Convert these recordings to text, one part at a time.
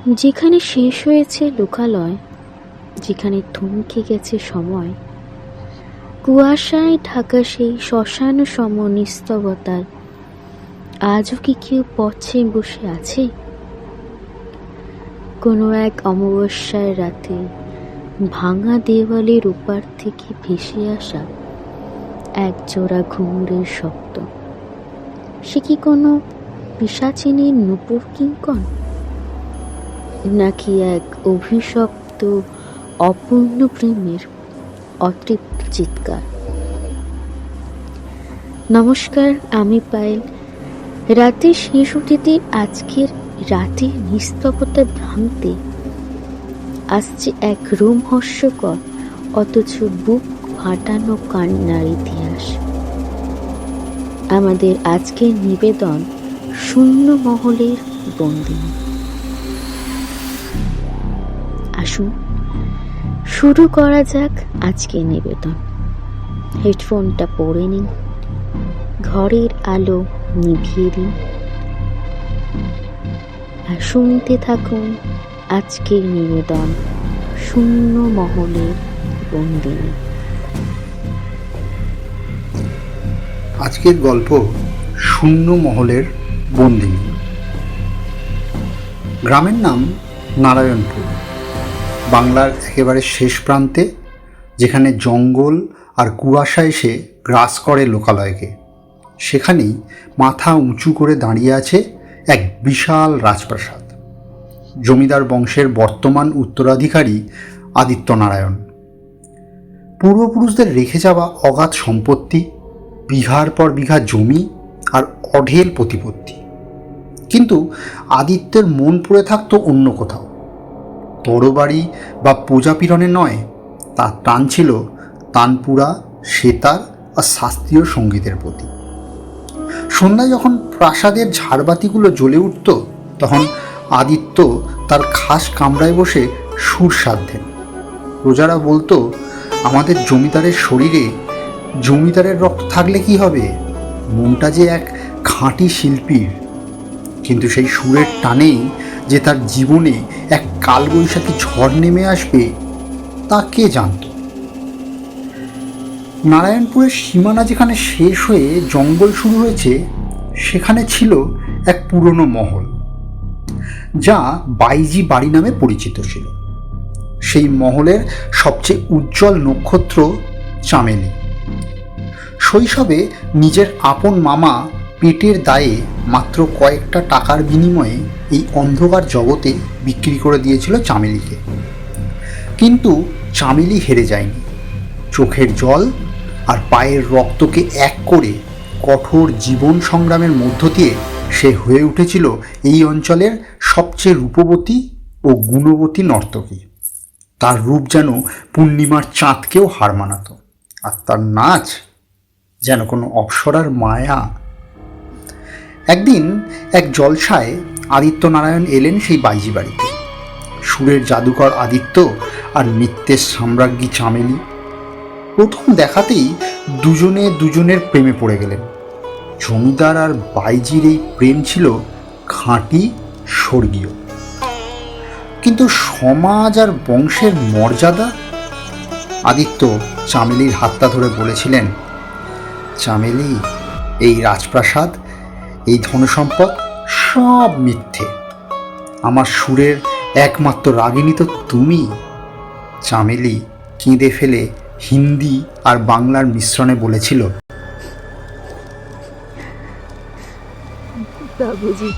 যেখানে শেষ হয়েছে লোকালয়, যেখানে থমকে গেছে সময়, কুয়াশায় ঢাকা সেই শ্মশান সম নিস্তবতার আজও কি কেউ পথে বসে আছে? কোনো এক অমাবস্যার রাতে ভাঙা দেওয়ালের ওপার থেকে ভেসে আসা এক জোড়া ঘুঙুরের শব্দ, সে কি কোনো পিশাচিনীর নূপুর কিঙ্কণ, নাকি এক অভিশপ্ত অপূর্ণ প্রেমের অতৃপ্ত চিৎকার? নমস্কার, আমি পায়েল। রাতে শেষ হতে আজকের রাতের নিস্তবতা ভাঙতে আসছে এক রোমহর্ষকর অথচ বুক ফাটানো কান্নার ইতিহাস। আমাদের আজকের নিবেদন শূন্য মহলের বন্দিনী। আসুন শুরু করা যাক আজকের নিবেদন। হেডফোনটা পরে নিন, ঘরের আলো নিভিয়ে দিন আর শুনতে থাকুন আজকের নিবেদন শূন্য মহলের বন্দিনী। আজকের গল্প শূন্য মহলের বন্দিনী। গ্রামের নাম নারায়ণপুর, বাংলার একেবারে শেষ প্রান্তে, যেখানে জঙ্গল আর কুয়াশা এসে গ্রাস করে লোকালয়কে। সেখানেই মাথা উঁচু করে দাঁড়িয়ে আছে এক বিশাল রাজপ্রাসাদ। জমিদার বংশের বর্তমান উত্তরাধিকারী আদিত্য নারায়ণ। পূর্বপুরুষদের রেখে যাওয়া অগাধ সম্পত্তি, বিঘার পর বিঘা জমি আর অঢেল প্রতিপত্তি। কিন্তু আদিত্যের মন পড়ে থাকতো অন্য কোথাও। তরবারি বা পূজাপীড়নে নয়, তার টান ছিল তানপুরা, সেতার আর শাস্ত্রীয় সঙ্গীতের প্রতি। সন্ধ্যায় যখন প্রাসাদের ঝাড়বাতিগুলো জ্বলে উঠত, তখন আদিত্য তার খাস কামরায় বসে সুর সাধতেন। প্রজারা বলতো, আমাদের জমিদারের শরীরে জমিদারের রক্ত থাকলে কি হবে, মনটা যে এক খাঁটি শিল্পীর। কিন্তু সেই সুরের টানেই যে তার জীবনে এক কালবৈশাখী ঝড় নেমে আসবে, তা কে জানত? নারায়ণপুরের সীমানা যেখানে শেষ হয়ে জঙ্গল শুরু হয়েছে, সেখানে ছিল এক পুরনো মহল, যা বাইজি বাড়ি নামে পরিচিত ছিল। সেই মহলের সবচেয়ে উজ্জ্বল নক্ষত্র চামেলি। শৈশবে নিজের আপন মামা পেটের দায়ে মাত্র কয়েকটা টাকার বিনিময়ে এই অন্ধকার জগতে বিক্রি করে দিয়েছিল চামেলিকে। কিন্তু চামেলি হেরে যায়নি। চোখের জল আর পায়ের রক্তকে এক করে কঠোর জীবন সংগ্রামের মধ্য দিয়ে সে হয়ে উঠেছিল এই অঞ্চলের সবচেয়ে রূপবতী ও গুণবতী নর্তকী। তার রূপ যেন পূর্ণিমার চাঁদকেও হার মানাত, আর তার নাচ যেন কোনো অপ্সরার মায়া। একদিন এক জলসায় আদিত্য নারায়ণ এলেন সেই বাইজি বাড়িতে। সুরের জাদুকর আদিত্য আর নৃত্যের সাম্রাজ্ঞী চামেলি। প্রথম দেখাতেই দুজনে দুজনের প্রেমে পড়ে গেলেন। জমিদার আর বাইজির এই প্রেম ছিল খাঁটি স্বর্গীয়। কিন্তু সমাজ আর বংশের মর্যাদা। আদিত্য চামেলির হাতটা ধরে বলেছিলেন, চামেলি, এই রাজপ্রাসাদ, এই ধনসম্পদ সব মিথ্যে। আমার সুরের একমাত্র রাগিনী তো তুমি। চামেলি কেঁদে ফেলে হিন্দি আর বাংলার মিশ্রণে বলেছিল, बाबूजी,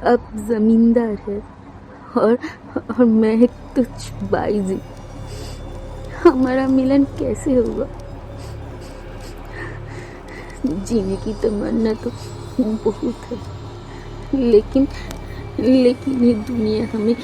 अब जमींदार है और मैं एक तुच्छ बाईजी। हमारा मिलन कैसे होगा? जीने की तमन्ना तो बहुत है, लेकिन ये दुनिया हमें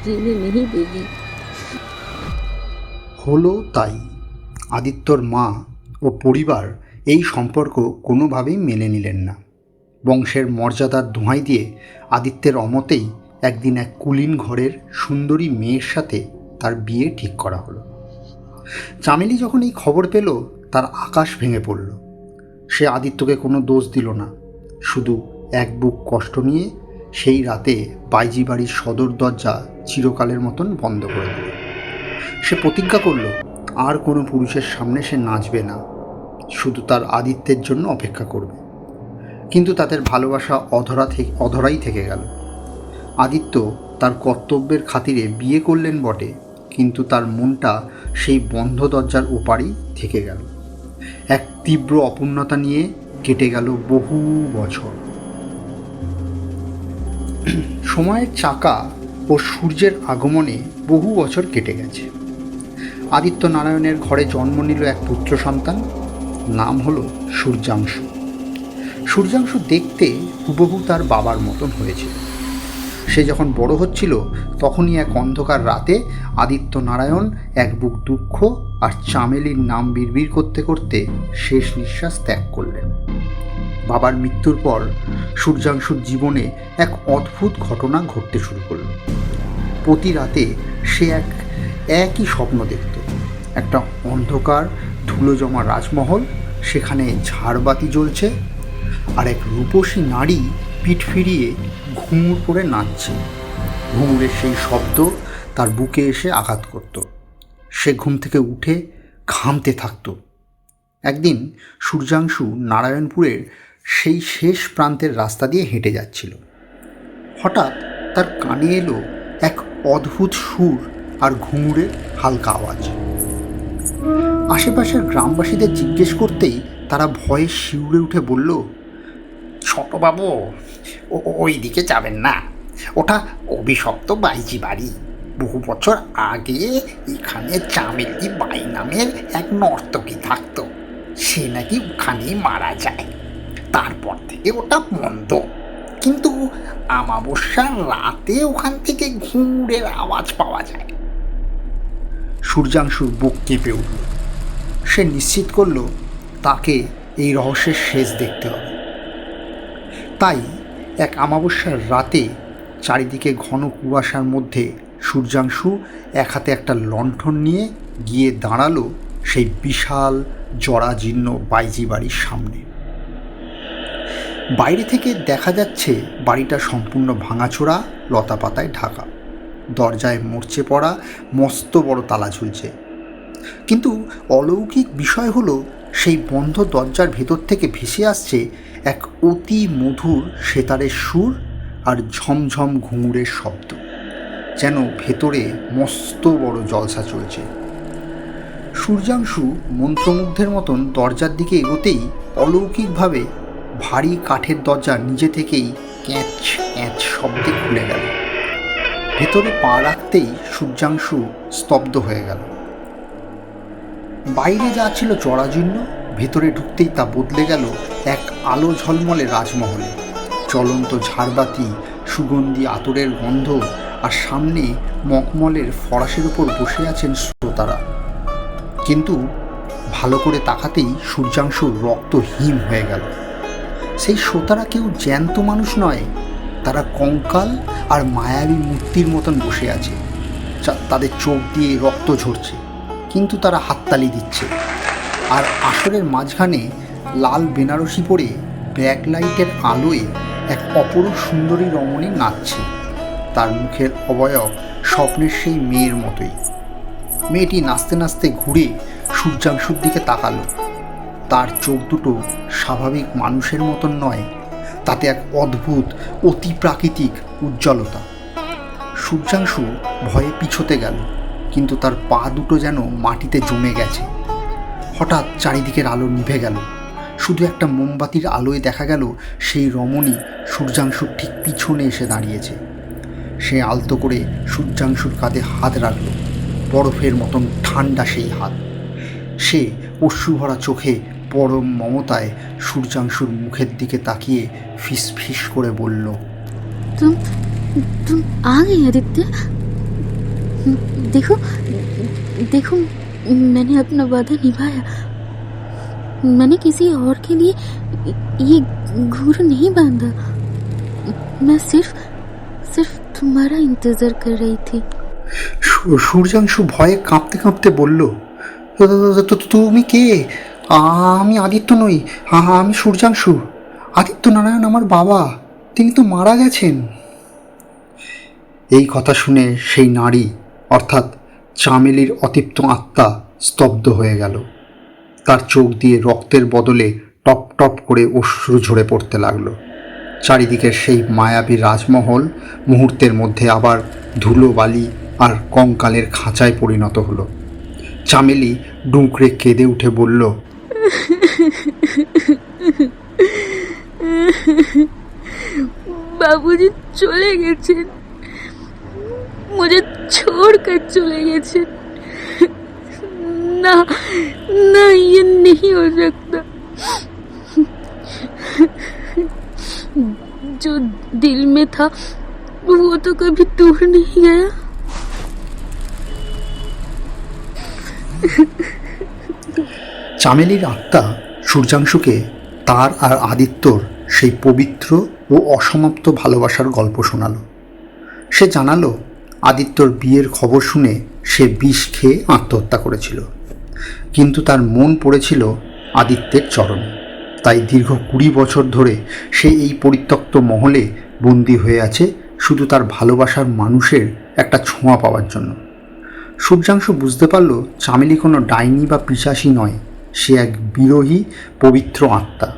जीने नहीं देगी। হলো তাই। আদিত্যর মা ও পরিবার এই সম্পর্ক কোনোভাবেই মেনে নিলেন না। বংশের মর্যাদার দোহাই দিয়ে আদিত্যের অমতেই একদিন এক কুলীন ঘরের সুন্দরী মেয়ের সাথে তার বিয়ে ঠিক করা হলো। চামেলি যখন এই খবর পেল, তার আকাশ ভেঙে পড়ল। সে আদিত্যকে কোনো দোষ দিল না, শুধু এক বুক কষ্ট নিয়ে সেই রাতে বাইজি বাড়ির সদর দরজা চিরকালের মতন বন্ধ করে দিল। সে প্রতিজ্ঞা করল আর কোনো পুরুষের সামনে সে নাচবে না, শুধু তার আদিত্যের জন্য অপেক্ষা করবে। কিন্তু তাদের ভালোবাসা অধরাই থেকে গেল। আদিত্য তার কর্তব্যের খাতিরে বিয়ে করলেন বটে, কিন্তু তার মনটা সেই বন্ধ দরজার ওপারেই থেকে গেল। এক তীব্র অপূর্ণতা নিয়ে কেটে গেল বহু বছর। সময়ের চাকা ও সূর্যের আগমনে বহু বছর কেটে গেছে। আদিত্য নারায়ণের ঘরে জন্ম নিল এক পুত্র সন্তান, নাম হলো সূর্যাংশু। সূর্যাংশু দেখতে হুবহু তার বাবার মতন হয়েছিল। সে যখন বড় হচ্ছিল তখনই এক অন্ধকার রাতে আদিত্য নারায়ণ এক বুক দুঃখ আর চামেলির নাম বিড়বিড় করতে করতে শেষ নিঃশ্বাস ত্যাগ করলেন। বাবার মৃত্যুর পর সূর্যাংশুর জীবনে এক অদ্ভুত ঘটনা ঘটতে শুরু করল। প্রতি রাতে সে একই স্বপ্ন দেখত। একটা অন্ধকার ধুলো জমা রাজমহল, সেখানে ঝাড়বাতি জ্বলছে, আর এক রূপসী নারী পিঠ ফিরিয়ে ঘুঙুর করে নাচছে। ঘুঙুরের সেই শব্দ তার বুকে এসে আঘাত করত। সে ঘুম থেকে উঠে ঘামতে থাকত। একদিন সূর্যাংশু নারায়ণপুরের সেই শেষ প্রান্তের রাস্তা দিয়ে হেঁটে যাচ্ছিল। হঠাৎ তার কানে এলো এক অদ্ভুত সুর আর ঘুঙুরের হালকা আওয়াজ। আশেপাশের গ্রামবাসীদের জিজ্ঞেস করতেই তারা ভয়ে শিউরে উঠে বলল, ছোটবাবু, ওই দিকে যাবেন না, ওটা অভিশপ্ত বাইজি বাড়ি। বহু বছর আগে এখানে চামেলি বাই নামের এক নর্তকী থাকতো। সে নাকি ওখানেই মারা যায়। তারপর থেকে ওটা বন্ধ, কিন্তু অমাবস্যার রাতে ওখান থেকে ঘুঙুরের আওয়াজ পাওয়া যায়। সূর্যাংশুর বুক কেঁপে উঠল। সে নিশ্চিত করল তাকে এই রহস্যের শেষ দেখতে হবে। তাই এক অমাবস্যার রাতে চারিদিকে ঘন কুয়াশার মধ্যে সূর্যাংশু এক হাতে একটা লণ্ঠন নিয়ে গিয়ে দাঁড়ালো সেই বিশাল জরাজীর্ণ বাইজি বাড়ির সামনে। বাইরে থেকে দেখা যাচ্ছে বাড়িটা সম্পূর্ণ ভাঙাচোরা, লতাপাতায় ঢাকা। দরজায় মরচে পড়া মস্ত বড় তালা ঝুলছে। কিন্তু অলৌকিক বিষয় হলো, সেই বন্ধ দরজার ভেতর থেকে ভেসে আসছে এক অতি মধুর সেতারের সুর আর ঝমঝম ঘুঙুরের শব্দ, যেন ভেতরে মস্ত বড় জলসা চলছে। সূর্যাংশু মন্ত্রমুগ্ধের মতন দরজার দিকে এগোতেই অলৌকিকভাবে ভারী কাঠের দরজা নিজে থেকেই ক্যাঁচ ক্যাঁচ শব্দে খুলে গেল। ভেতরে পা রাখতেই সূর্যাংশু স্তব্ধ হয়ে গেল। বাইরে যা ছিল জরাজীর্ণ, ভেতরে ঢুকতেই তা বদলে গেল এক আলো ঝলমলে রাজমহলে। জ্বলন্ত ঝাড়বাতি, সুগন্ধি আতরের গন্ধ, আর সামনে মখমলের ফরাসের উপর বসে আছেন শ্রোতারা। কিন্তু ভালো করে তাকাতেই সূর্যাংশুর রক্ত হিম হয়ে গেল। সেই শ্রোতারা কেউ জ্যান্ত মানুষ নয়, তারা কঙ্কাল আর মায়াবী মূর্তির মতন বসে আছে। তাদের চোখ দিয়ে রক্ত ঝরছে, কিন্তু তারা হাততালি দিচ্ছে। আর আসরের মাঝখানে লাল বেনারসি পরে ব্যাকলাইটের আলোয় এক অপরূপ সুন্দরী রমণী নাচছে। তার মুখের অবয়ব স্বপ্নের সেই মেয়ের মতোই। মেয়েটি নাচতে নাচতে ঘুরে সূর্যাংশুর দিকে তাকালো। তার চোখ দুটো স্বাভাবিক মানুষের মতন নয়, তাতে এক অদ্ভুত অতি প্রাকৃতিক উজ্জ্বলতা। সূর্যাংশু ভয়ে পিছোতে গেল, কিন্তু তার পা দুটো যেন মাটিতে জমে গেছে। হঠাৎ চারিদিকের আলো নিভে গেল। শুধু একটা মোমবাতির আলোয় দেখা গেল সেই রমণী সূর্যাংশুর ঠিক পিছনে এসে দাঁড়িয়েছে। সে আলতো করে সূর্যাংশুর কাঁধে হাত রাখল, বরফের মতন ঠান্ডা সেই হাত। সে অশ্রুভরা চোখে পরম মমতায় সূর্যাংশুর মুখের দিকে তাকিয়ে ফিস ফিস করে বলল, तुम आ गए आदित्य। देखो देखो, मैंने अपना वादा निभाया। मैंने किसी और के लिए ये घूर नहीं बांधा। मैं सिर्फ तुम्हारा इंतजार कर रही थी। সূর্যাংশু ভয়ে কাঁপতে কাঁপতে বলল, তুমি কে? আমি আদিত্য নই, আমি সূর্যাংশু। আদিত্য নারায়ণ আমার বাবা, তিনি তো মারা গেছেন। এই কথা শুনে সেই নারী অর্থাৎ চামেলির অতৃপ্ত আত্মা স্তব্ধ হয়ে গেল। তার চোখ দিয়ে রক্তের বদলে টপ টপ করে অশ্রু ঝরে পড়তে লাগলো। চারিদিকের সেই মায়াবী রাজমহল মুহূর্তের মধ্যে আবার ধুলোবালি আর কঙ্কালের খাঁচায় পরিণত হলো। চামেলি ডুঁকরে কেঁদে উঠে বলল, বাবুজি চলে গেছেন, মুझे छोड़कर चले গেছেন। ना ना, ये नहीं हो सकता। जो दिल में था वो तो कभी दूर नहीं गया। চামেলির আত্মা সূর্যাংশুকে তার আর আদিত্যর সেই পবিত্র ও অসমাপ্ত ভালোবাসার গল্প শোনালো। সে জানালো আদিত্যর বিয়ের খবর শুনে সে বিষ খেয়ে আত্মহত্যা করেছিল, কিন্তু তার মন পড়েছিল আদিত্যের চরণে। তাই দীর্ঘ 20 বছর ধরে সে এই পরিত্যক্ত মহলে বন্দী হয়ে আছে শুধু তার ভালোবাসার মানুষের একটা ছোঁয়া পাওয়ার জন্য। সূর্যাংশু বুঝতে পারল চামেলি কোনো ডাইনি বা পিশাচী নয়, সে এক বিরহী পবিত্র আত্মা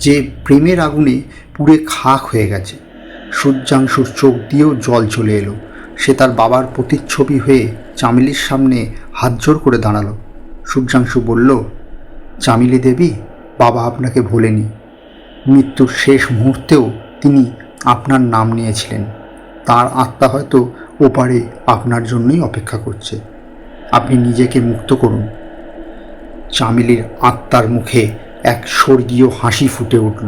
যে প্রেমের আগুনে পুড়ে খাক হয়ে গেছে। সূর্যাংশুর চোখ দিয়েও জল চলে এলো। সে তার বাবার প্রতিচ্ছবি হয়ে চামেলির সামনে হাত জোড় করে দাঁড়ালো। সূর্যাংশু বলল, চামেলি দেবী, বাবা আপনাকে ভোলেনি। মৃত্যুর শেষ মুহূর্তেও তিনি আপনার নাম নিয়েছিলেন। তার আত্মা হয়তো ওপারে আপনার জন্যই অপেক্ষা করছে। আপনি নিজেকে মুক্ত করুন। চামেলির আত্মার মুখে এক স্বর্গীয় হাসি ফুটে উঠল।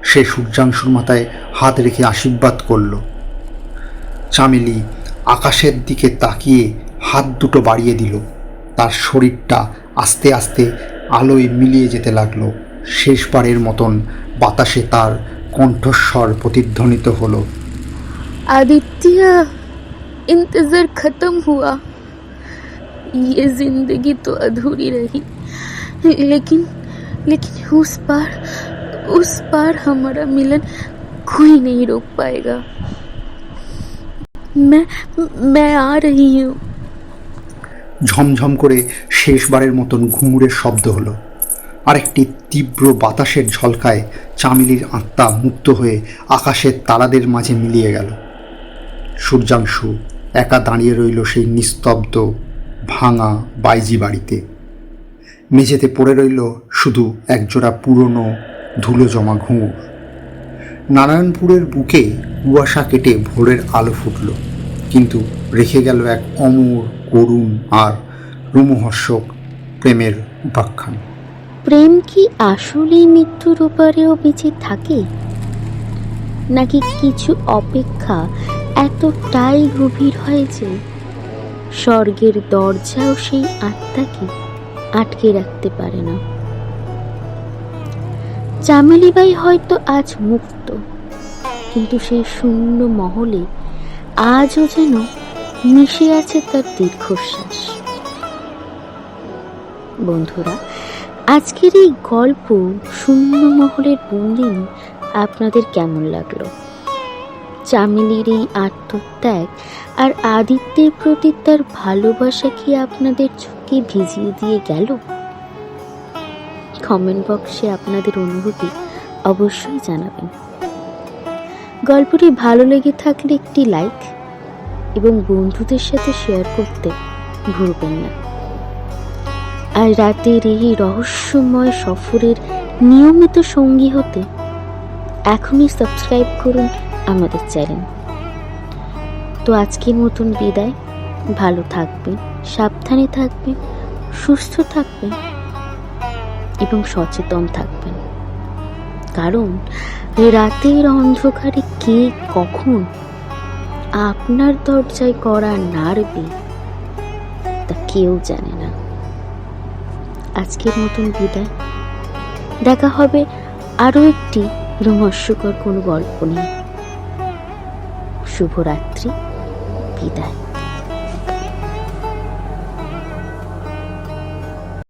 সে সূর্যাংশুর মাথায় হাত রেখে আশীর্বাদ করল। চামেলি আকাশের দিকে তাকিয়ে হাত দুটো বাড়িয়ে দিল। তার শরীরটা আস্তে আস্তে আলোয় মিলিয়ে যেতে লাগলো। শেষবারের মতন বাতাসে তার কণ্ঠস্বর প্রতিধ্বনিত হলো, आदित्य, इंतजार खत्म हुआ। ये जिंदगी तो अधूरी रही, लेकिन उस पार हमारा मिलन कोई नहीं रोक पाएगा। मैं आ रही हूँ। ঝমঝম করে শেষবারের মতন ঘুঙুরের শব্দ হলো। আরেকটি তীব্র বাতাসের ঝলকায় চামেলির আত্মা মুক্ত হয়ে আকাশের তারাদের মাঝে মিলিয়ে গেল। সূর্যাংশু একা দাঁড়িয়ে রইল সেই নিস্তব্ধ ভাঙা বাইজি বাড়িতে। মেঝেতে পড়ে রইল শুধু একজোড়া পুরনো ধুলো জমা ঘুঙুর। নারায়ণপুরের বুকে কুয়াশা কেটে ভোরের আলো ফুটল, কিন্তু রেখে গেল এক অমর, করুণ আর রোমহর্ষক প্রেমের উপাখ্যান। প্রেম কি আসলেই মৃত্যুর ওপারেও বেঁচে থাকে, নাকি কিছু অপেক্ষা এতটাই গভীর হয় যে স্বর্গের দরজাও সেই আত্মাকে আটকে রাখতে পারে না? চামেলিবাই হয়তো আজ মুক্ত, কিন্তু সেই শূন্য মহলে আজও যেন মিশে আছে তার দীর্ঘশ্বাস। বন্ধুরা, আজকের এই গল্প শূন্য মহলের বন্দিনী আপনাদের কেমন লাগলো? চামেলির এই আত্মত্যাগ আর আদিত্যের প্রতি তার ভালোবাসা কি আপনাদের চোখে ভিজিয়ে দিয়ে গেল? কমেন্ট বক্সে আপনাদের অনুভূতি অবশ্যই জানাবেন। গল্পটি ভালো লেগে থাকলে একটি লাইক এবং বন্ধুদের সাথে শেয়ার করতে ভুলবেন না। আর রাতের এই রহস্যময় সফরের নিয়মিত সঙ্গী হতে এখনই সাবস্ক্রাইব করুন আমাদের চ্যানেল। তো আজকের মতন বিদায়। ভালো থাকবেন, সাবধানে থাকবেন, সুস্থ থাকবেন এবং সচেতন থাকবেন, কারণ রাতের অন্ধকারে কে কখন আপনার দরজায় কড়া নাড়বে তা কেউ জানে না। আজকের মতন বিদায়। দেখা হবে আরও একটি রোমহর্ষকর কোনো গল্প নিয়ে। শুভরাত্রি, বিদায়।